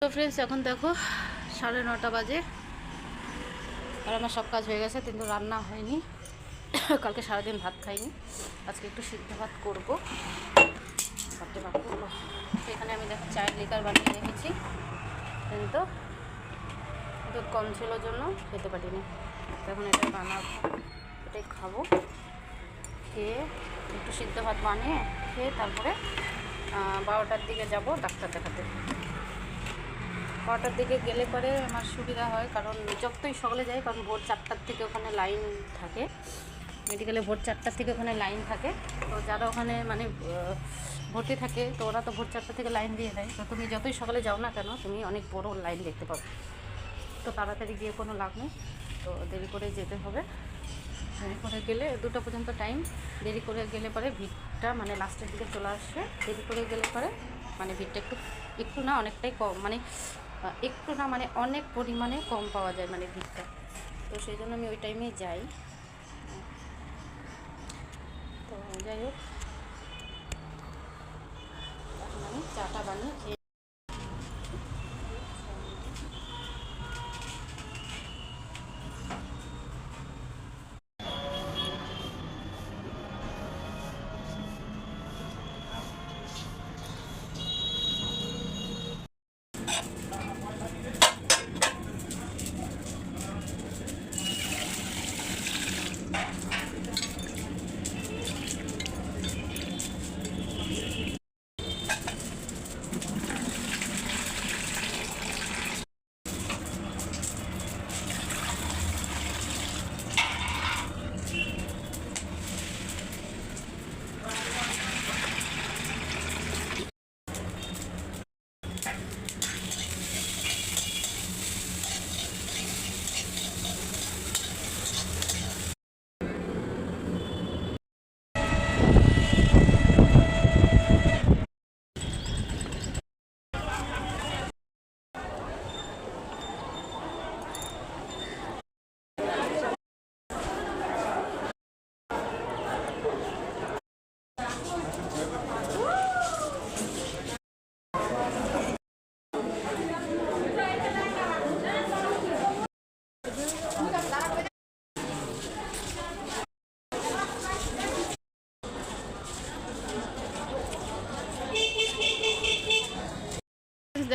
তো ফ্রেন্ডস এখন দেখো 9:30 বাজে আর আমার সব কাজ হয়ে গেছে, কিন্তু রান্না হয়নি। কালকে সারাদিন ভাত খাইনি, আজকে একটু সিদ্ধ ভাত করবো। ভাতটা ভাত করবো। এখানে আমি দেখো চায়ের লিকার বানিয়ে রেখেছি, কিন্তু দুধ কম ছিল জন্য খেতে পারিনি। এখন এটা বানাবো, এটাই খাবো। খেয়ে একটু সিদ্ধ ভাত বানিয়ে খেয়ে তারপরে 12টার দিকে যাব ডাক্তার দেখাতে। 12টার দিকে গেলে পরে আমার সুবিধা হয়, কারণ যতই সকালে যাই, কারণ ভোর 4টার থেকে ওখানে লাইন থাকে মেডিকেলে। ভোর 4টার থেকে ওখানে লাইন থাকে। তো যারা ওখানে মানে ভর্তি থাকে, তো ওরা তো ভোর 4টা থেকে লাইন দিয়ে দেয়। তো তুমি যতই সকালে যাও না কেন, তুমি অনেক বড় লাইন দেখতে পাবে। তো তাড়াতাড়ি গিয়ে কোনো লাভ নেই, তো দেরি করে যেতে হবে। দেরি করে গেলে 2টা পর্যন্ত টাইম, দেরি করে গেলে পরে ভিড়টা মানে লাস্টের দিকে চলে আসে। দেরি করে গেলে পরে মানে ভিড়টা একটু না অনেকটাই কম, মানে একটু না মানে অনেক পরিমাণে কম পাওয়া যায় মানে ভিড়টা। তো সেই জন্য আমি ওই টাইমে যাই। তো যাই হোক, এখন আমি চাটা বানিয়ে খেয়ে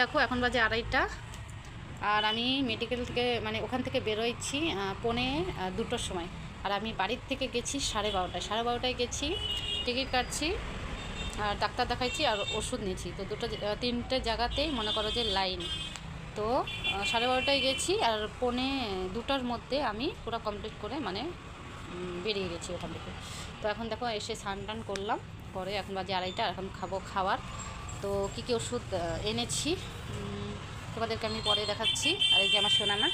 দেখো এখন বাজে 2:30, আর আমি মেডিকেল থেকে মানে ওখান থেকে বেরোইছি 2:45 সময়। আর আমি বাড়ির থেকে গেছি 12:30টায় গেছি, টিকিট কাটছি আর ডাক্তার দেখাইছি আর ওষুধ নিয়েছি। তো 3টে জায়গাতেই মনে করো যে লাইন। তো 12:30টায় গেছি আর 2:45টার মধ্যে আমি পুরো কমপ্লিট করে মানে বেরিয়ে গেছি ওখান থেকে। তো এখন দেখো এসে স্নান টান করলাম, পরে এখন বাজে 2:30, আর এখন খাবো খাবার। তো কী কী ওষুধ এনেছি তোমাদেরকে আমি পরে দেখাচ্ছি। আর এই যে আমার সোনা না,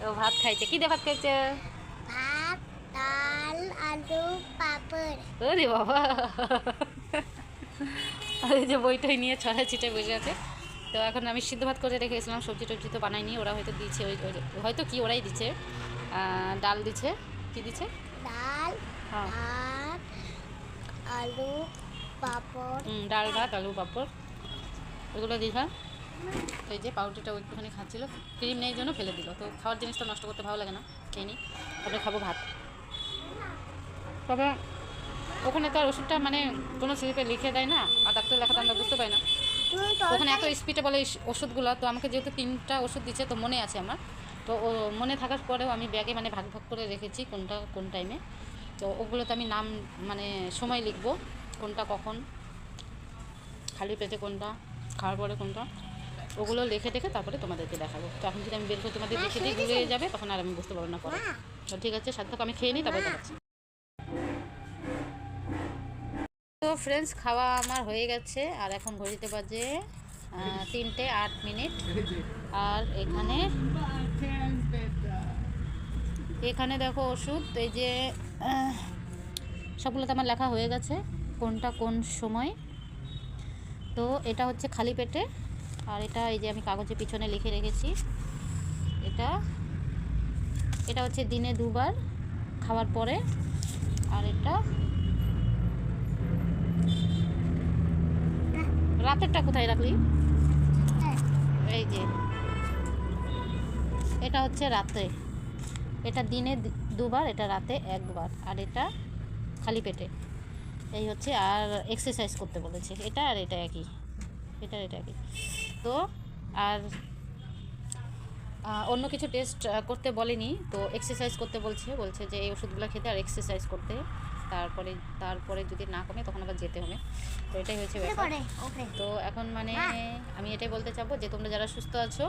ও ভাত খাইছে। কী দিয়ে ভাত খাইছে? ভাত, ডাল, আলু, পাপড়। ওরে বাবা, আর এই যে বইটাই নিয়ে ছড়া ছিটে বসে আছে। তো এখন আমি সিদ্ধ ভাত করে রেখেছিলাম, সবজি টবজি তো বানাইনি, ওরা হয়তো দিচ্ছে, হয়তো কি ওরাই দিচ্ছে। ডাল দিচ্ছে, কী দিচ্ছে? ডাল, হ্যাঁ, ভাত, আলু, পাপড়। ডাল ভাত আলু পাঁপড় ওগুলো দিই। হ্যাঁ, এই যে পাউরুটিটাও একটুখানি খাচ্ছিল, ক্রিম নেই জন্য ফেলে দিল। তো খাওয়ার জিনিসটা নষ্ট করতে ভালো লাগে না, খেয়ে নিই। তারপরে খাবো ভাত। তবে ওখানে তো আর ওষুধটা মানে কোনো স্লিপে লিখে দেয় না, আর ডাক্তার লেখাতে আমরা বুঝতে পারি না। তুমি ওখানে এত স্পিডে বলে ওষুধগুলো। তো আমাকে যেহেতু 3টা ওষুধ দিচ্ছে, তো মনে আছে আমার। তো ও মনে থাকার পরেও আমি ব্যাগে মানে ভাগ ভাগ করে রেখেছি কোনটা কোন টাইমে। তো ওগুলোতে আমি নাম মানে সময় লিখবো, কোনটা কখন, খালি পেটে কোনটা, খাওয়ার পরে কোনটা, ওগুলো লিখে রেখে তারপরে তোমাদেরকে দেখাবো। তো এখন যদি আমি বের করে তোমাদের দেখে দিই, ঘুরে যাবে, তখন আর আমি বুঝতে পারবো না পরে। তো ঠিক আছে, সাথে আমি খেয়ে নিই, তারপরে দেখাচ্ছি। তো ফ্রেন্ডস, খাওয়া আমার হয়ে গেছে, আর এখন ঘড়িতে বাজে 3:08। আর এখানে দেখো ওষুধ, এই যে সবগুলো তো আমার লেখা হয়ে গেছে কোনটা কোন সময়। তো এটা হচ্ছে খালি পেটে, আর এটা এই যে আমি কাগজের পিছনে লিখে রেখেছি। এটা হচ্ছে দিনে 2বার খাওয়ার পরে। আর এটা রাতেরটা কোথায় রাখলি? এই যে এটা হচ্ছে রাতে, এটা দিনে দুবার, এটা রাতে একবার, আর এটা খালি পেটে। এই হচ্ছে, আর এক্সারসাইজ করতে বলেছে, এটা আর এটা একই, এটা একই। তো আর অন্য কিছু টেস্ট করতে বলেনি, তো এক্সারসাইজ করতে বলছে যে এই ওষুধগুলো খেতে আর এক্সারসাইজ করতে, তারপরে যদি না কমে তখন আবার যেতে হবে। তো এটাই হয়েছে ব্যাপার। তো এখন মানে আমি এটাই বলতে চাবো যে তোমরা যারা সুস্থ আছো,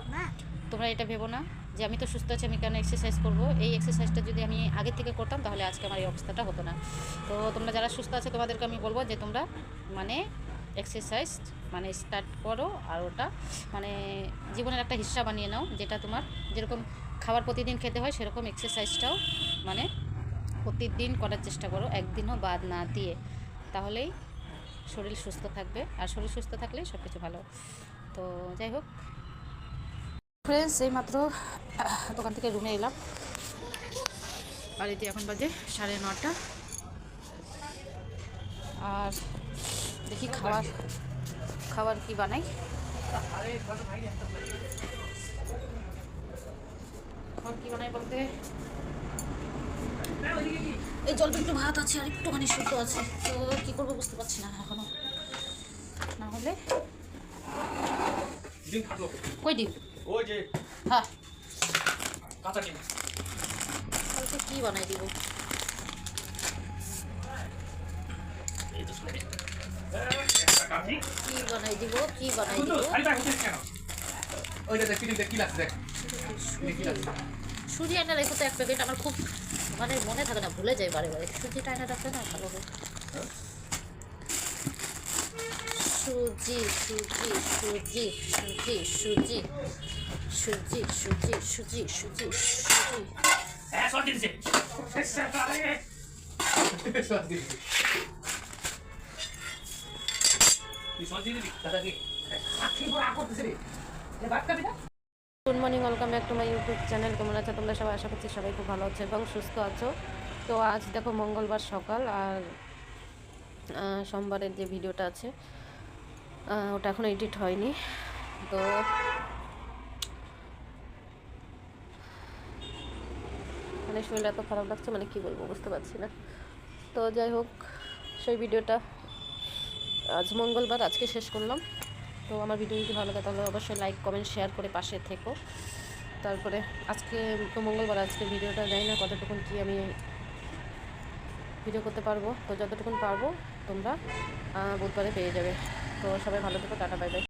তোমরা এটা ভেবো না যে আমি তো সুস্থ আছি, আমি কেন এক্সারসাইজ করব। এই এক্সারসাইজটা যদি আমি আগে থেকে করতাম তাহলে আজকে আমার এই অবস্থাটা হতো না। তো তোমরা যারা সুস্থ আছো তোমাদেরকে আমি বলবো যে তোমরা মানে এক্সারসাইজ মানে স্টার্ট করো, আর ওটা মানে জীবনের একটা হিস্সা বানিয়ে নাও, যেটা তোমার যেরকম খাবার প্রতিদিন খেতে হয় সেরকম এক্সারসাইজটাও মানে প্রতিদিন করার চেষ্টা করো, একদিনও বাদ না দিয়ে। তাহলেই শরীর সুস্থ থাকবে, আর শরীর সুস্থ থাকলে সব কিছু ভালো। তো যাই হোক ফ্রেন্ডস, এইমাত্র দোকান থেকে রুমে এলাম, বাড়িতে এখন বাজে 9:30। আর দেখি খাবার কি বানাই। খাবার কি বানাই বলতে এই জল একটু ভাত আছে আর একটুখানি শুদ্ধ আছে, তো কি করবো বুঝতে পারছি না এখনো। না হলে কই ডিম, ওই যে হ্যাঁ কাঁচা ডিম। বলতে কি বানাই দিব। এই তো শুনে কি বানাই দিব, কি বানাই দিব। ওইটা দেখ কি লাগছে, দেখ সুজি এনে রেখো তো এক প্যাকেট, আমার খুব মানে মনে থাকে না, ভুলে যাই বারে বারে। সুজিটা এনে রাখলে না ভালো হবে। সুজি সুজি সুজি সুজি সুজি সুজি সুজি সুজি সুজি সুজি হ্যাঁ সব দিয়েছে good morning, welcome back to my YouTube channel. কেমন আছো তোমরা সবাই? আশা করছি সবাই খুব ভালো আছো এবং সুস্থ আছো। তো আজ দেখো মঙ্গলবার সকাল, আর সোমবারের যে ভিডিওটা আছে ওটা এখনও এডিট হয়নি। তো মানে শরীরটা এত খারাপ লাগছে, মানে কি বলবো বুঝতে পারছি না। তো যাই হোক, সেই ভিডিওটা আজ মঙ্গলবার আজকে শেষ করলাম। তো আমার ভিডিও যদি ভালো লাগে তাহলে অবশ্যই লাইক কমেন্ট শেয়ার করে পাশে থেকো। তারপরে আজকে তো মঙ্গলবার, আজকে ভিডিওটা জানি না কতটুকুন কি আমি ভিডিও করতে পারবো, তো যতটুকুন পারবো তোমরা বুধবারে পেয়ে যাবে। তো সবাই ভালো থেকো, টাটা, বাই বাই।